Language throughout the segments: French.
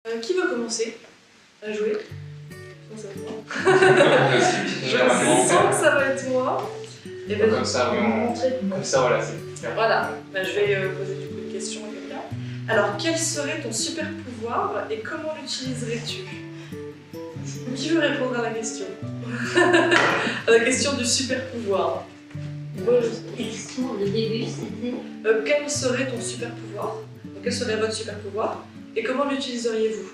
Qui veut commencer à jouer? Je pense que ça va être moi. Je sens que ça va être moi. Et ben, comme ça, voilà, c'est clair. Voilà, ben, je vais poser du coup une question à quelqu'un. Alors, quel serait ton super pouvoir et comment l'utiliserais-tu? Qui veut répondre à la question? À la question du super pouvoir. Question, le début c'était Quel serait ton super pouvoir? Donc, quel serait votre super pouvoir? Et comment l'utiliseriez-vous?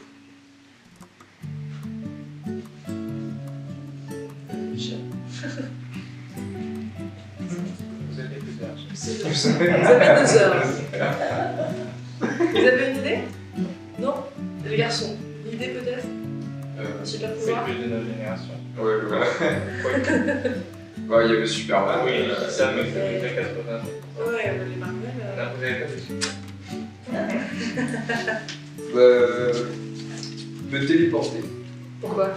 Michel. Vous avez plusieurs. Vous avez 2 heures. Vous avez une idée? Non? Les garçons, une idée peut-être? Super pouvoir? C'est plus de notre génération. Ouais, voilà. Bah, il y avait Superman. Oui, ça, mais c'est plus de 80. Ouais, les Marvel. Vous avez pas dessus. Me téléporter. Pourquoi?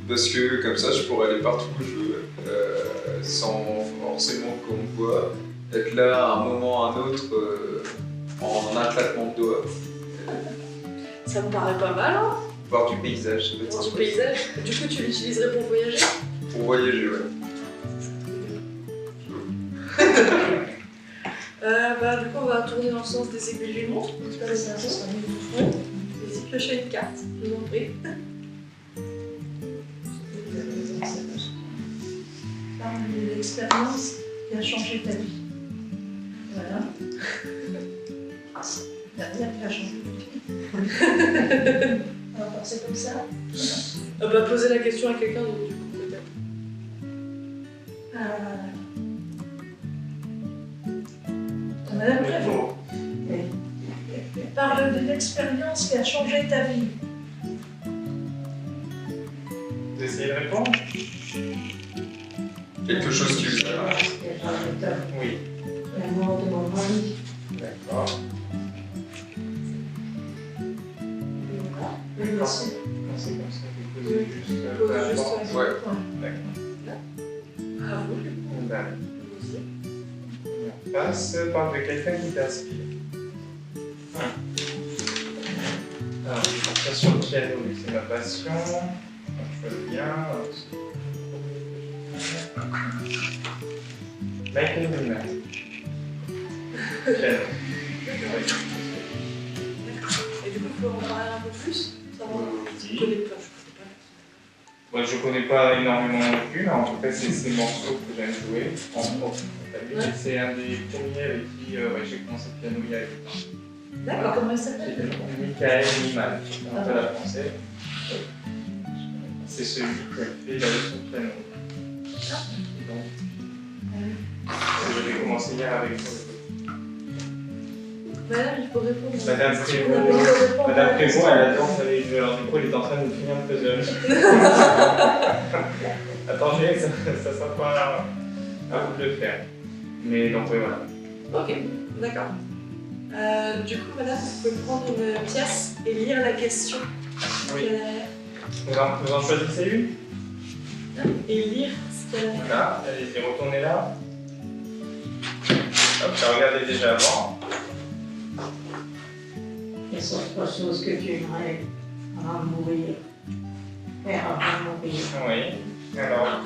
Parce que comme ça, je pourrais aller partout où je veux, sans forcément qu'on me voit. Être là à un moment ou à un autre, en un claquement de doigts. Ça me paraît pas mal, hein? Voir du paysage, ça peut être Voir du sympa. paysage. Du coup, tu l'utiliserais pour voyager? Pour voyager, ouais. Bah, du coup, on va tourner dans le sens des aiguilles d'une montre. J'espère que ça sera mieux au fond. N'hésitez pas à piocher une carte, je vous en prie. parle de l'expérience qui a changé ta vie. Voilà. Dernière qui a changé ta vie. On va passer comme ça. On va poser la question à quelqu'un d'autre, du coup, peut-être. Madame Prévost. Parle de l'expérience qui a changé ta vie. Vous essayez de répondre? Quelque chose qui vous a... Oui. La mort de mon mari. D'accord. Oui, merci. C'est comme ça que vous posez juste. Pose peu juste importe. un Ouais. D'accord. À vous, du coup. Ben, Allez-y. on passe par de quelqu'un qui t'inspire. Alors, je vais partir sur le piano, vu que c'est ma passion. Donc, je veux bien. Michael Nyman. Piano. Et du coup, tu peux en parler un peu plus? Savoir si tu connais pas, je sais pas. Moi, je connais pas énormément non plus, mais en tout cas, c'est ces morceaux que j'aime jouer. Ouais. C'est un des premiers avec qui j'ai commencé le piano il y a 8 ans. D'accord. Comment il s'appelle? Michael Nyman, un peu la français. C'est celui qui a fait la leçon de piano. Donc, je vais commencer hier avec vous. Madame, il faut répondre. Madame Prévost, elle attend avec eux. Alors, du coup, elle est en train de finir le puzzle. Attendez, ça sera pas à vous de le faire. Mais donc, oui, voilà. Ok, d'accord. Du coup, madame, vous pouvez prendre une pièce et lire la question. Oui. qu'il y a derrière. Vous en choisissez une? Et lire ce qu'il y a derrière. Là, allez-y, retournez là. Hop, j'ai regardé déjà avant. Quelles sont les 3 choses que tu aimerais avant de mourir? Faire avant de mourir. Oui. Alors,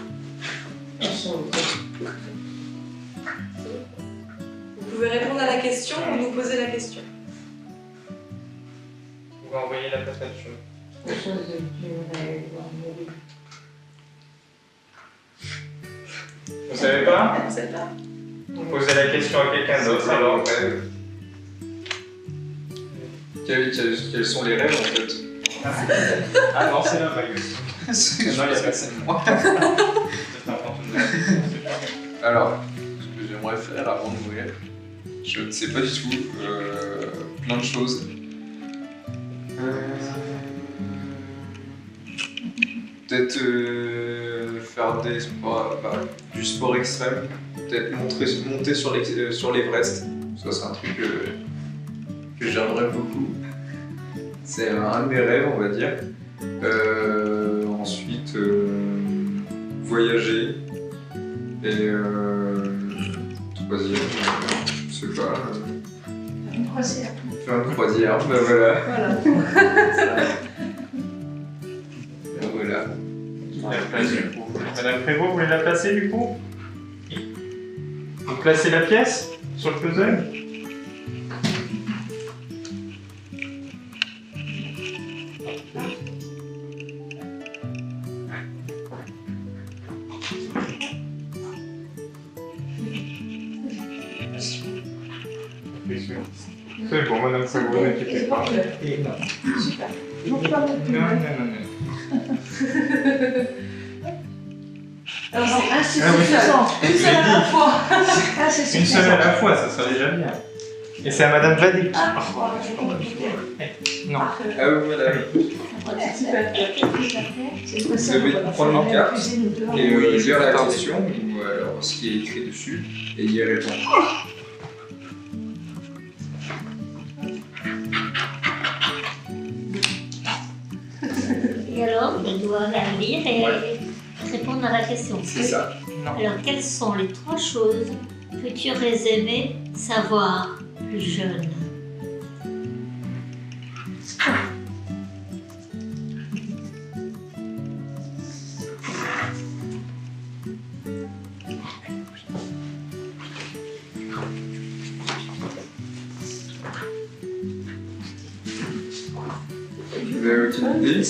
Quelles sont Vous pouvez répondre à la question ou nous poser la question. vous envoyez la patate chaude. les choses que tu aimerais voir mourir? Vous savez pas? Vous savez pas? Posez la question à quelqu'un d'autre alors. Quels sont les rêves en fait? Ah non, c'est la vague. C'est Non, il y a personne. moi. C'est un fantôme. Alors, ce que j'aimerais faire avant de mourir, je ne sais pas du tout. Plein de choses. Peut-être faire des sports, du sport extrême. Peut-être monter sur l'Everest. Ça, c'est un truc que j'aimerais beaucoup. C'est un de mes rêves, on va dire. Ensuite, voyager. Et troisième, je sais pas. Une croisière. Faire une croisière, bah voilà. Voilà. Madame Prévost, vous voulez la placer du coup? Vous placez la pièce sur le puzzle? C'est bon, Madame Prévost, ne inquiétez pas. Super. Non, non, non. Alors, un, c'est Ah oui. suffisant. Une seule à la fois. Ah, c'est Une suffisant. seule à la fois, ça serait déjà bien. Et c'est à Madame Vadic. Ah, Non. Ah oui, voilà. super. Vous devez prendre une carte Et lire la question. question ou alors ce qui est écrit dessus et y répondre. Et alors, on doit la lire et répondre à la question. C'est ça. Non. Alors, quelles sont les 3 choses que tu aurais aimé savoir plus jeune? Vous avez aucune idée?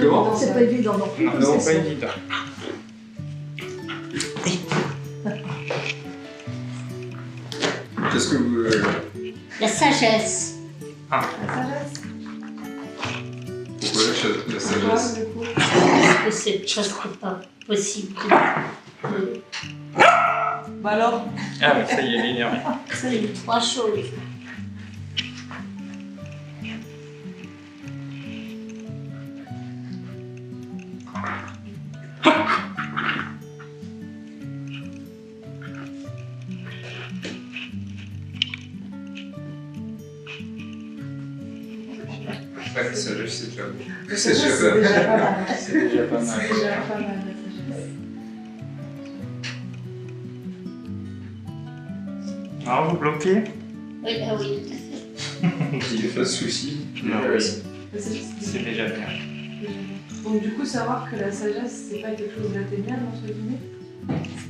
Comment? C'est pas évident non plus. Non, non, pas évident. Qu'est-ce que vous. La sagesse. La sagesse. Pourquoi la sagesse? Du coup. Est-ce que c'est presque pas possible de... Bah alors, Ah, mais ça y est, elle est énervée. ça y est. 3 choses. Ouais, la sagesse, c'est déjà bon. La C'est sagesse, déjà c'est déjà pas mal. C'est déjà pas mal. C'est déjà pas mal, la sagesse. Alors, vous bloquez? Oui, ah oui, tout à fait. Il n'y a pas de souci. Non, Ouais, La sagesse, C'est déjà bien. Donc du coup, savoir que la sagesse, c'est pas quelque chose d'atteignable, entre guillemets.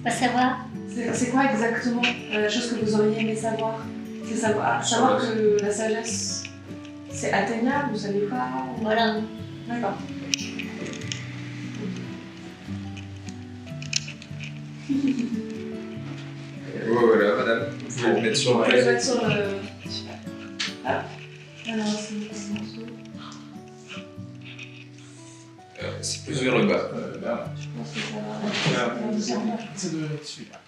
Pas savoir. C'est quoi exactement la chose que vous auriez aimé savoir? C'est savoir que la sagesse, c'est atteignable, vous savez pas ou- Voilà. D'accord. Oh, voilà, madame. Vous pouvez le mettre sur On le peut le plateau. mettre sur le... Super. Ah. Alors, c'est un morceau. C'est plus vers le bas. Là, Je pense que ça va. ça doit être celui-là.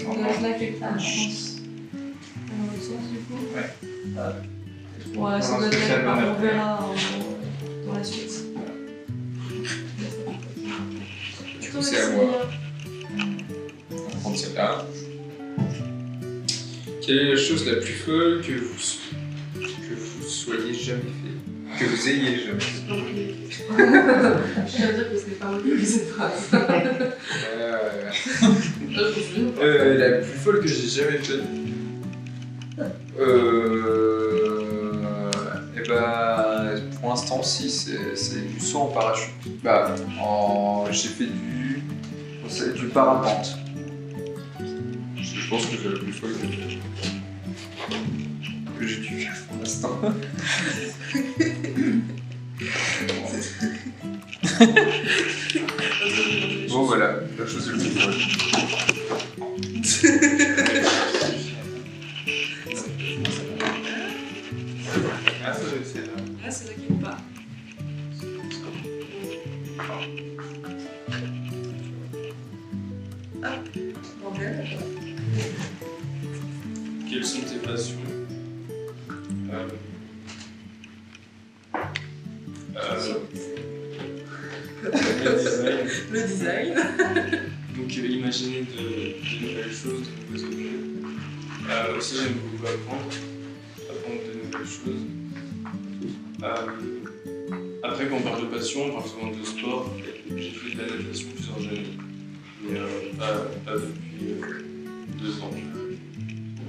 On doit se la quelque part, je pense. Dans l'autre sens, du coup. Ouais. Ouais, ça doit être quelque part, on verra dans la suite. Du coup, c'est à moi. On va prendre celle-là. Quelle est la chose la plus folle que vous soyez jamais fait? Que vous ayez jamais fait? Je tiens à dire que ce n'est pas moi qui ai fait cette phrase. La plus folle que j'ai jamais faite. Et bah, pour l'instant, si, c'est du saut en parachute. Bah, j'ai fait du parapente. Je pense que c'est la plus folle que j'ai dû faire pour l'instant. Bon, voilà, la chose la plus folle. Ah, ça doit être celle-là. Là, c'est là qu'il part. Ah, bordel. Quelles sont tes passions? Le design. Le design. Donc imaginer de nouvelles choses, de nouveaux objets. Aussi j'aime beaucoup apprendre de nouvelles choses. Après quand on parle de passion, on parle souvent de sport. J'ai fait de la natation plusieurs années, mais pas depuis 2 ans. Il n'y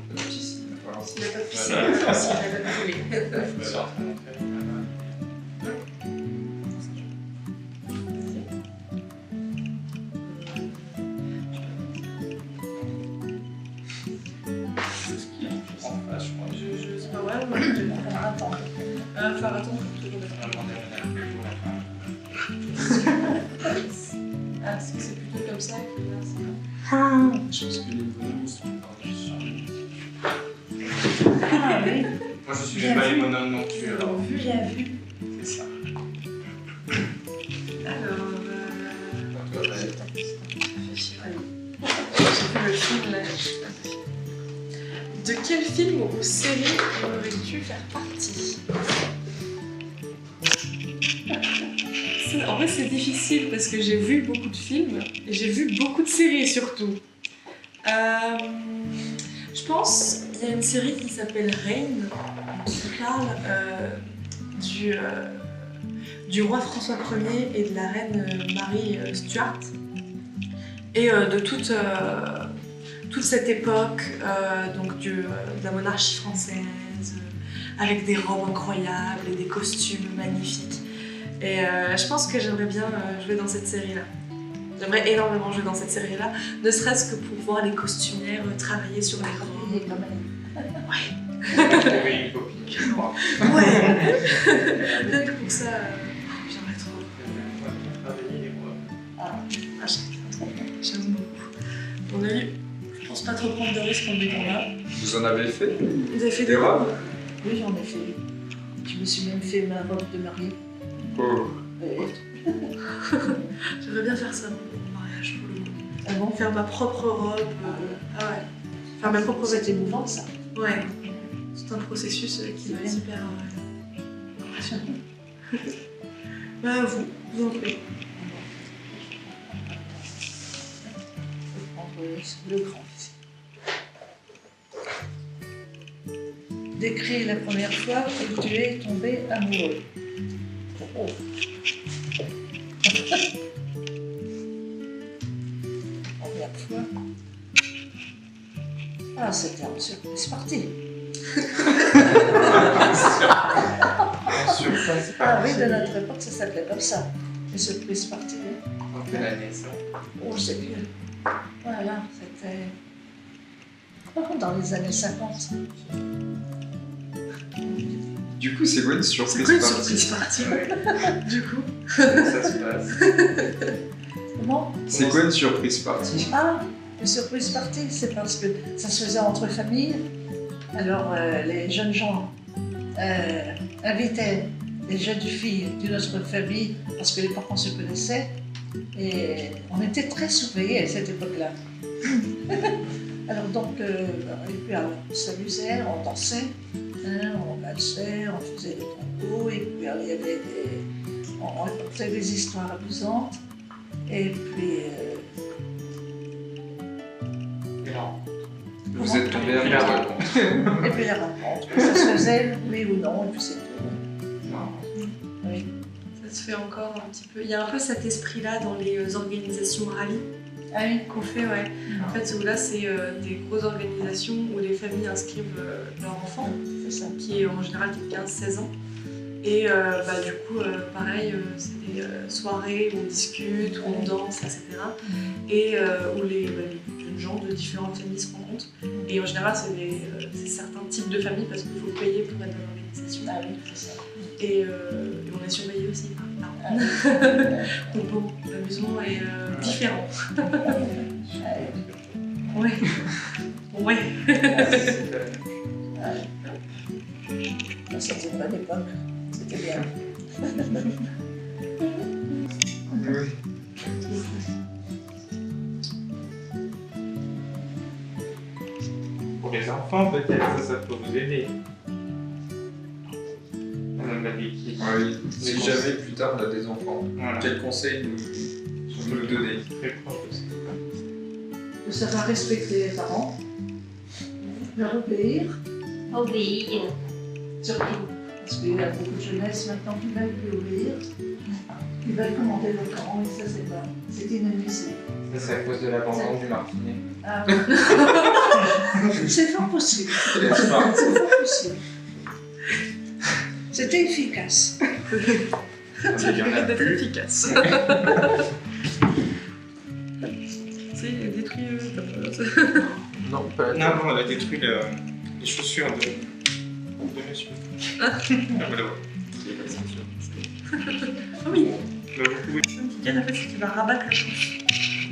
a pas de piscine. Voilà. Il n'y a pas de brûler. Voilà. va falloir attendre pour tout le monde. Ah, est-ce que c'est plutôt comme ça que là, c'est là. Je pense que les bonhommes sont par-dessus. Ah oui, Moi, je suis pas les bonhommes non plus, alors. bien vu. C'est ça. Alors, Toi, ouais. réfléchir. J'ai vu le film là. De quel film ou série aimerais-tu faire partie? En vrai, c'est difficile parce que j'ai vu beaucoup de films et j'ai vu beaucoup de séries surtout. Je pense qu'il y a une série qui s'appelle Reign qui parle du roi François Ier et de la reine Marie Stuart et de toute cette époque donc de la monarchie française avec des robes incroyables et des costumes magnifiques. Et je pense que j'aimerais bien jouer dans cette série-là. J'aimerais énormément jouer dans cette série-là, ne serait-ce que pour voir les costumières travailler sur les robes. Quand même. Trouver une copine, je crois. Ouais. Rien que pour ça, j'aimerais trop. Travailler les voix. Ah, j'aime beaucoup. On a eu, je pense pas trop prendre de risques en là. Vous en avez fait? Vous avez fait Des robes? Oui, j'en ai fait. Je me suis même fait ma robe de mariée. Oh. J'aimerais bien faire ça pour mon mariage pour le coup. Ah bon? Faire ma propre robe. Ah ouais. Faire ma propre C'est émouvant ça. Ouais. C'est un processus qui va être hyper impressionnant. Bah vous en faites. Je vais prendre le grand ici. Décris la première fois où tu es tombé amoureux. Oh. Première fois. Ah, c'était en surprise partie. Surprise Ah oui, de notre époque, ça s'appelait comme ça. Les surprises parties. En quelle année ça? Oh, c'est vieux. Voilà, c'était dans les années 50. Du coup, c'est quoi une C'est surprise quoi une partie? surprise partie du coup? Comment ça se passe? Comment? C'est quoi une surprise partie? Ah, les surprises parties, c'est parce que ça se faisait entre familles. Alors, les jeunes gens invitaient les jeunes filles d'une autre famille parce que les parents se connaissaient. Et on était très surveillés à cette époque-là. Alors donc, et puis, alors, on s'amusait, on dansait, hein, on valsait, on faisait des tangos, et puis alors, il y avait on racontait des histoires amusantes. Et puis, Vous êtes tombé amoureux. et puis la rencontre, ça se faisait, oui ou non, et puis c'est tout. Non. Oui. Ça se fait encore un petit peu. Il y a un peu cet esprit-là dans les organisations rallye Ah oui, qu'on fait, ouais. En fait, là, c'est des grosses organisations où les familles inscrivent leurs enfants, c'est ça. qui est en général de 15-16 ans. Et du coup, pareil, c'est des soirées où on discute, où on danse, etc. Et où les jeunes gens de différentes familles se rencontrent. Et en général, c'est certains types de familles parce qu'il faut payer pour être dans l'organisation. Ah oui, c'est ça. Et on est surveillé aussi par les parents. Ah oui. Donc bon, l'amusement est différent. Ah oui. Ouais. Ouais. Ah oui. C'était une bonne époque. C'était bien. Oui. Pour les enfants, peut-être, ça peut vous aider. Madame Babiki. Oui. Si jamais plus tard on a des enfants, Voilà. quels conseils nous donner? Très proche aussi. De savoir respecter les parents, leur obéir, Obéir. surtout. Parce qu'il y a beaucoup de jeunesse maintenant qui veulent plus obéir. Ils veulent commander le camp et ça c'est inadmissible. Ça, c'est à cause de l'abandon du martinet. Ah oui. C'est fort possible. N'est-ce pas? C'est fort possible. C'était efficace. Il y en a D'être plus. efficace. C'est détruit Non, pas. Non, on a détruit les chaussures de groupe de messieurs. Ah. Voilà. Ah oui. Bah, vous pouvez. Kylian, en fait, c'est qu'il va rabattre la chousse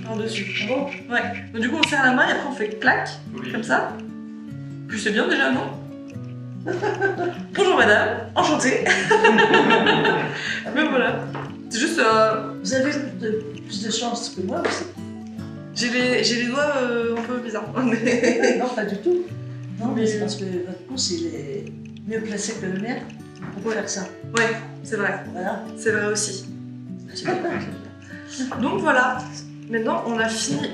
par-dessus. Bon, ouais. Donc, du coup, on serre la main et après, on fait clac, Oui. comme ça. Puis c'est bien déjà, non? Bonjour madame, enchantée. Mais voilà. C'est juste. Vous avez plus de chance que moi aussi. J'ai les doigts un peu bizarres. Mais... Non, pas du tout. Non, mais Mais, c'est parce que votre pouce, il est mieux placé que le mien pour faire ça. Ouais, c'est vrai. Voilà. C'est vrai aussi. Donc voilà. Maintenant, on a fini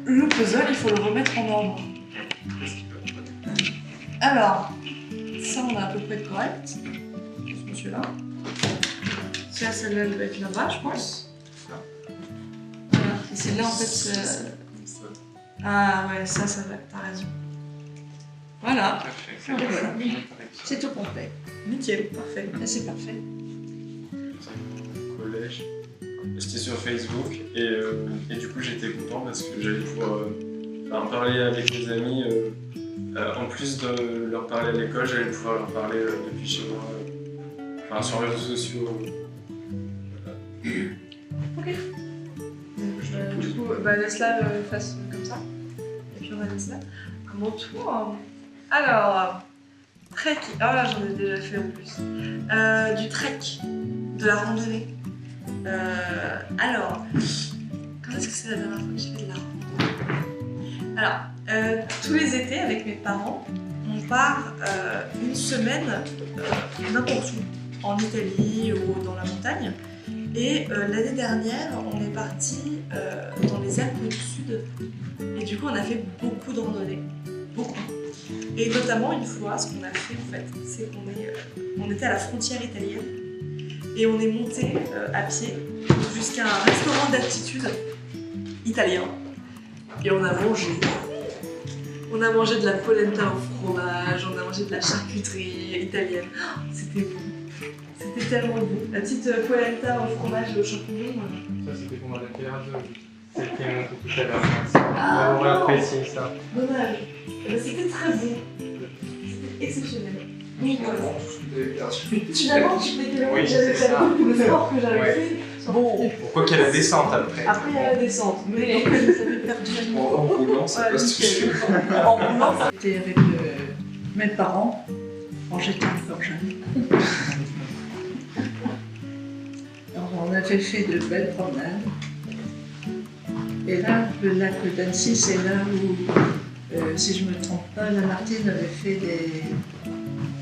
le puzzle, il faut le remettre en ordre. Alors, ça, on a à peu près correct. Ce monsieur-là. Ça, celle-là, elle doit être là-bas, je pense. Voilà. Et celle-là, en fait, c'est... Ah ouais, ça va, t'as raison. Voilà. Parfait. Et voilà. C'est tout complet. Nickel, parfait. Et c'est parfait. Collège. J'étais sur Facebook et du coup j'étais content parce que j'allais pouvoir parler avec mes amis. En plus de leur parler à l'école, j'allais pouvoir leur parler depuis chez moi, sur les réseaux sociaux. Ok. Du coup, laisse-la face comme ça. Et puis on va laisser là. À mon tour. Alors, trek. Ah là, j'en ai déjà fait en plus. Du trek, de la randonnée. Alors, quand est-ce que c'est la dernière fois que j'ai fait de la randonnée? Alors, tous les étés avec mes parents, on part une semaine n'importe où, en Italie ou dans la montagne. Et l'année dernière, on est parti dans les Alpes du Sud. Et du coup, on a fait beaucoup de randonnées. Beaucoup. Et notamment, une fois, ce qu'on a fait, en fait, c'est qu'on était à la frontière italienne. Et on est monté à pied jusqu'à un restaurant d'altitude italien. Et on a mangé. On a mangé de la polenta au fromage, on a mangé de la charcuterie italienne. Oh, c'était bon. C'était tellement bon. La petite polenta au fromage et aux champignons. Ça, c'était pour Madame Pierre, celle qui est montée tout à l'heure. Ah, On va apprécier ça. Dommage. Eh ben, c'était très bon. C'était exceptionnel. Oui, voilà. Finalement, tu sais que Oui, j'avais c'est fait ça. beaucoup de sport que j'avais Ouais. fait. Bon, Pourquoi qu'il y a la descente après? après il y a la descente. Mais Vous avez perdu la nuit. En roulant, ça voilà, passe nickel. dessus. En roulant, ça. J'étais avec mes parents quand j'étais encore jeune. Alors, on avait fait de belles promenades. Et là, le lac d'Annecy, c'est là où, si je ne me trompe pas, Lamartine avait fait des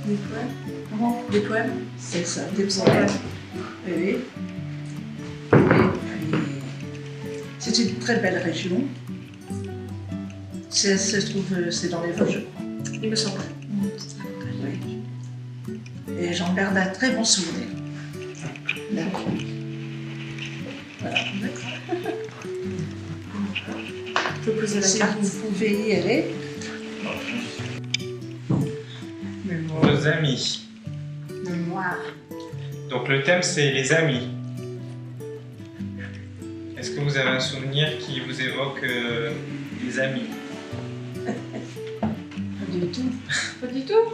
poèmes. Comment? Des poèmes? C'est ça, des poèmes. Oui. Et puis, c'est une très belle région. Ça se trouve, c'est dans les Vosges, je crois. Il me semble. Oui. Et j'en garde un très bon souvenir. D'accord. Voilà. Je peux poser la Si carte. vous pouvez y aller. Nos amis. Mémoire. Donc le thème c'est les amis. Est-ce que vous avez un souvenir qui vous évoque les amis? Pas du tout. Pas du tout.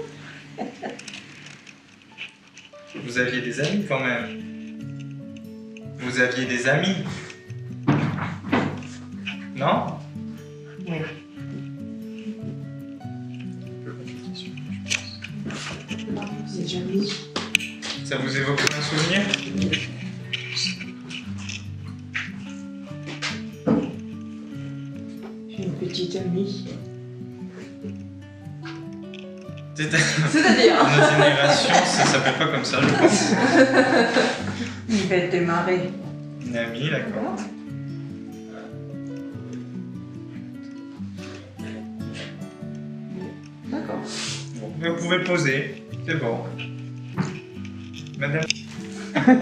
Vous aviez des amis quand même. Vous aviez des amis. Non? Oui. C'est joli. Ça vous évoque un souvenir? J'ai une petite amie. C'est-à-dire. Notre génération, ça s'appelle pas comme ça, je pense. Yvette Desmarais. Une amie, d'accord. D'accord. Bon, vous pouvez poser, c'est bon. Madame. Il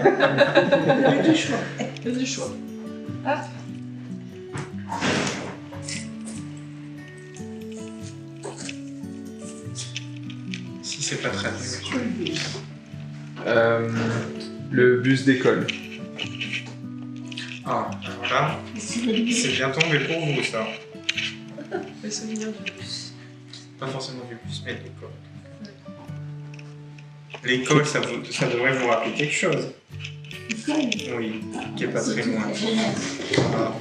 y avait du choix. Il y a du choix. Ah. Si c'est pas traduit. Le bus d'école. Ah, alors là, c'est bien tombé pour vous ça. Les souvenirs du bus. Pas forcément du bus, mais de l'école. L'école, ça devrait vous rappeler quelque chose. Oui, qui est pas très loin. La jeunesse. Ah,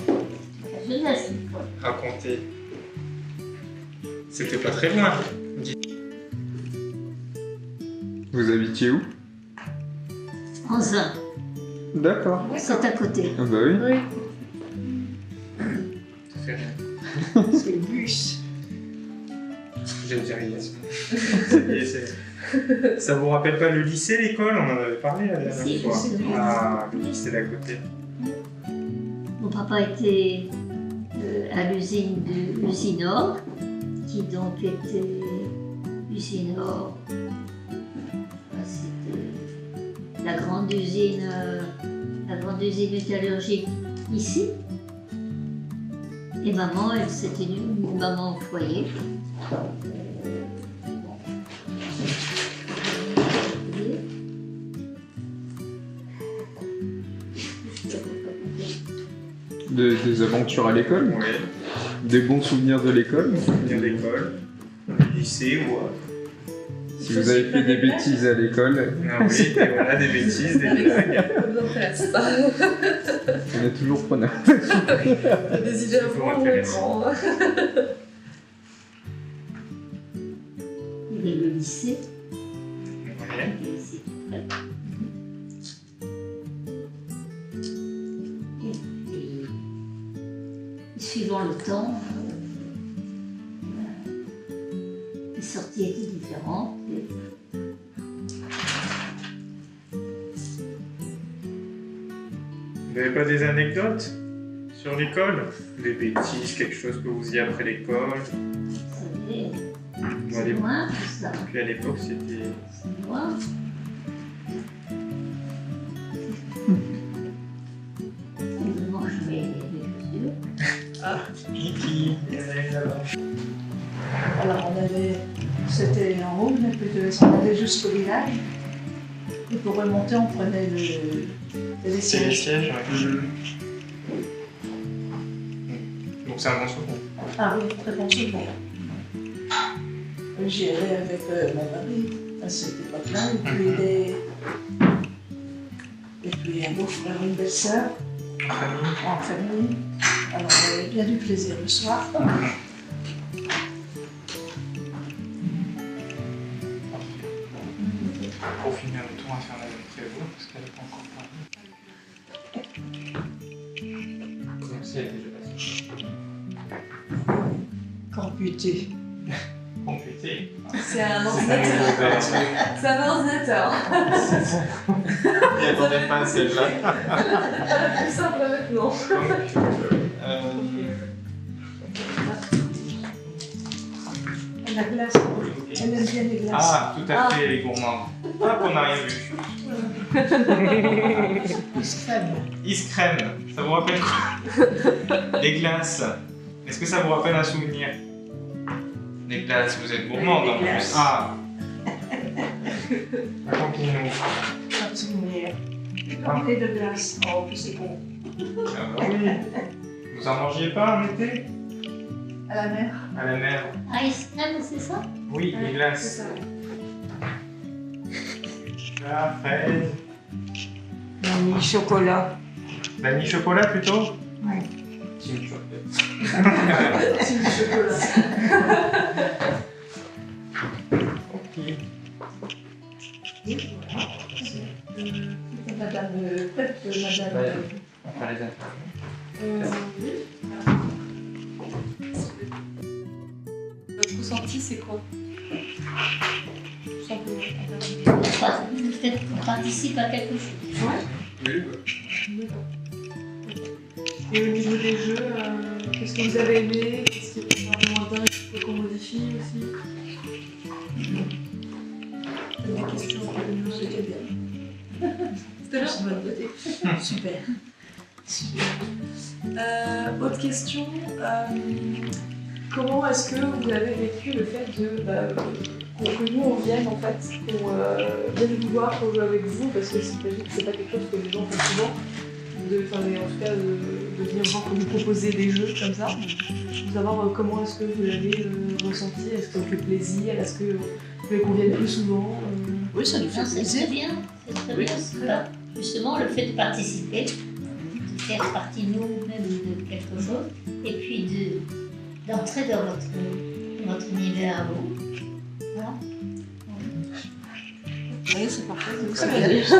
La jeunesse, l'école. racontez. C'était pas très loin. Vous habitiez où? En Zin, D'accord. c'est à côté. Ah bah oui. Oui. Ça fait rien. C'est le bus. J'ai dit rien. Ça vous rappelle pas le lycée, l'école? On en avait parlé la dernière Si, fois. je sais. Ah, le lycée d'à côté. Mon papa était à l'usine de Usinor, qui donc était Usinor. C'était la grande usine métallurgique ici. Et maman, elle c'était une maman au foyer. Des aventures à l'école? Oui, Des bons souvenirs de l'école? souvenir d'école, du lycée ou autre. Si vous avez fait des bêtises à l'école, Ah oui, et voilà, des bêtises, des blagues. Ça nous intéresse. on est toujours preneur. T'as des idées à C'est voir, toujours on les intéressant. prend. Il y avait le lycée. Ouais. Le lycée tout près. Et puis, suivant le temps, les sorties étaient différentes. Vous n'avez pas des anecdotes sur l'école? Des bêtises, quelque chose que vous faisiez après l'école? Vous savez, Moi, à c'est l'époque- loin tout ça. Puis à l'époque, c'était... C'est loin. Évidemment, je mets les chaussures. Kiki, il y en a une là-bas. Alors on allait, c'était en haut, mais plutôt, on allait jusqu'au village. Et pour remonter, on prenait les C'est les sièges. sièges, ouais. Donc c'est un bon souvenir. Ah oui, très bon souvenir. J'y allais avec mon mari à cette époque-là, et puis un beau-frère, une belle-sœur, En famille. en famille. Alors on avait bien du plaisir le soir. Pour finir le tour infernal de Prévost, parce qu'elle n'est pas encore parlée. Merci, elle est déjà passée. Corbuté. Computé. C'est un C'est ordinateur. C'est un ordinateur. Il n'y attendait pas à celle-là. Plus simple maintenant. La glace, elle aime bien les glaces. Ah, tout à fait, les gourmands. Hop, on n'a rien vu. Extrême. Ice crème, ça vous rappelle quoi? Les glaces. Est-ce que ça vous rappelle un souvenir? Les glaces, vous êtes gourmande en Les plus. glaces. Ah. Racontez-nous. Pas de souvenir. Et de glace. Oh, puis c'est bon. Ah bah oui. Vous en mangiez pas en été? À la mer. À la mer? Ice cream, c'est ça? Oui, les C'est glaces. ça. Ah, fraise. Vanille, chocolat. Vanille chocolat plutôt? Ouais. Team chocolat. C'est du chocolat. Ok. Madame, peut-être que madame. Ouais. On va faire les interviews. Oui. Votre ressenti, c'est quoi? Tout simplement. Peut-être qu'on participe à quelque chose. Oui, bah. Et au niveau des jeux, qu'est-ce que vous avez aimé? Qu'est-ce qui est moins dingue? Qu'est-ce qu'on modifie aussi? Des questions. C'était bien. C'était bien. C'est bonne beauté. Super. Autre question. Comment est-ce que vous avez vécu le fait que nous on vienne en fait, qu'on vienne vous voir, qu'on joue avec vous, parce que c'est pas quelque chose que les gens font souvent, en tout cas de venir voir que vous proposez des jeux comme ça, de savoir comment est-ce que vous l'avez ressenti, est-ce que ça vous fait plaisir, est-ce que vous voulez qu'on vienne plus souvent Oui, ça nous fait Non, c'est très plaisir. bien. C'est très Oui, bien. c'est Voilà. Justement, le fait de participer, de faire partie nous-mêmes de quelque chose, et puis d'entrer dans votre univers à vous. Voilà. Oui, c'est parfait. C'est C'est très bien. bien dit.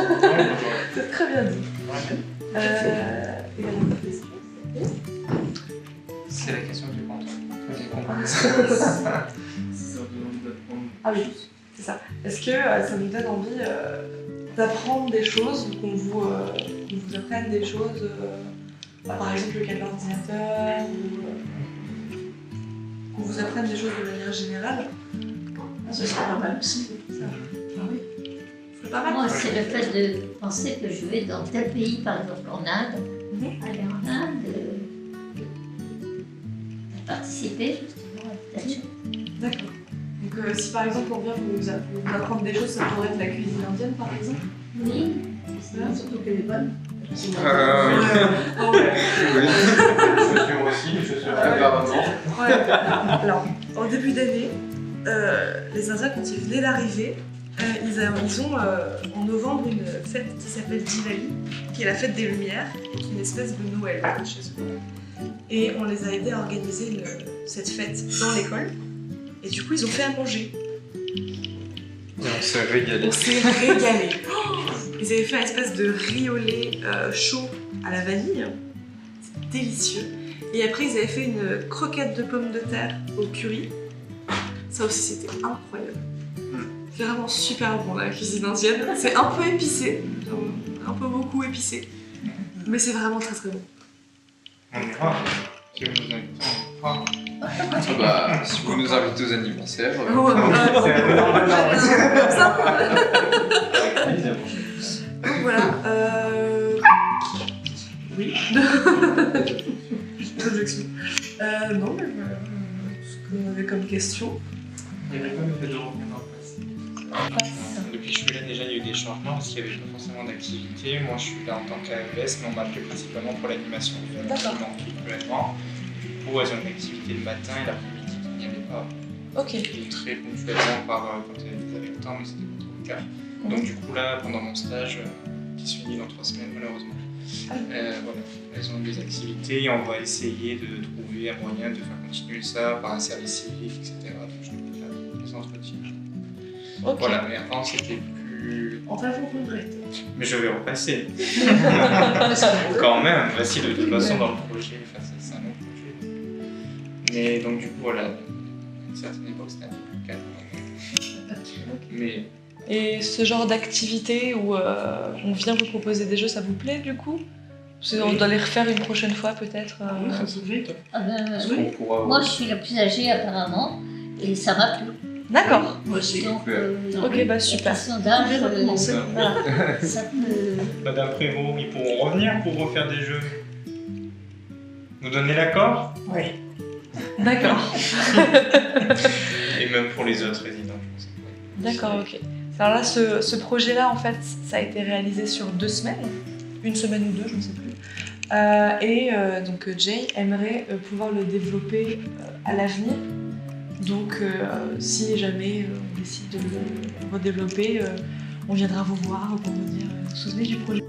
C'est très bien dit. Et la dernière question, C'est la question du compte. J'ai compris. Ça demande d'apprendre. Ah oui, c'est ça. Est-ce que ça vous donne envie d'apprendre des choses, qu'on vous apprenne des choses, par exemple le cas de l'ordinateur, ou qu'on vous apprenne des choses de manière générale? Ah, ce serait pas mal aussi. Ça. Ah oui. C'est pas mal. Moi, c'est le fait de penser que je vais dans tel pays, par exemple en Inde, aller en Inde, de participer justement à telle chose. D'accord. Donc si par exemple on vient vous apprendre des choses, ça pourrait être la cuisine indienne par exemple? Oui, Ouais, surtout qu'elle est bonne. Oui. Chaussures aussi, les chaussures. Apparemment. Ouais. Alors, en début d'année, les Indiens, quand ils venaient d'arriver, ils ont en novembre une fête qui s'appelle Diwali, qui est la fête des Lumières, et qui est une espèce de Noël chez eux. Et on les a aidés à organiser cette fête dans l'école. Et du coup, ils ont fait à manger. Et on s'est régalé. On s'est régalé. Ils avaient fait une espèce de riz au lait chaud à la vanille. C'était délicieux. Et après, ils avaient fait une croquette de pommes de terre au curry. Ça aussi, c'était incroyable. Vraiment super bon, la cuisine indienne. C'est un peu épicé, genre, un peu beaucoup épicé. Mais c'est vraiment très très bon. On ira. Si vous nous invitez, on ira. Bah, si vous nous invitez aux anniversaires, Oh, comme ça. Évidemment. Donc voilà. Oui. Objection. Non, mais ce qu'on avait comme question. Il y avait pas le fait de revenir dans le passé. Depuis que je suis là, déjà, il y a eu des changements parce qu'il n'y avait pas forcément d'activité. Moi, je suis là en tant qu'AES, mais on m'appelait principalement pour l'animation. D'accord. Cruellement. Du coup, elles ont une activité le matin et l'après-midi qu'il n'y avait pas. Ok. Et très ponctuellement quand ils avaient le temps, mais c'était pas trop le cas. Donc, du coup, là, pendant mon stage, qui se finit dans 3 semaines, malheureusement, voilà, elles ont des activités et on va essayer de trouver un moyen de faire continuer ça par un service civique, etc. Donc, je vais faire des entretiens. Ok. Voilà, mais avant c'était plus. Enfin, vous regrettez. Mais je vais repasser. Quand même, bah si, de toute façon, dans le projet, enfin, c'est un autre projet. Mais donc, du coup, voilà, à une certaine époque, c'était un peu plus calme. Mais Et ce genre d'activité où on vient vous proposer des jeux, ça vous plaît du coup? On doit les refaire une prochaine fois peut-être. Oui, ça se fait. Ah ben, on pourra. moi, je suis la plus âgée apparemment, et ça m'a plu. D'accord. Moi aussi. Donc, Ok, bah super. question d'âge, On vient de commencer. voilà, ça peut... Madame Prévost, ils pourront revenir pour refaire des jeux. Vous donnez l'accord? Oui. D'accord. Et même pour les autres résidents, je pense. D'accord, ok. Alors là, ce projet-là, en fait, ça a été réalisé sur 2 semaines. 1 semaine ou 2, je ne sais plus. Donc Jay aimerait pouvoir le développer à l'avenir. Donc si jamais on décide de le redévelopper, on viendra vous voir pour vous dire, vous vous souvenez du projet.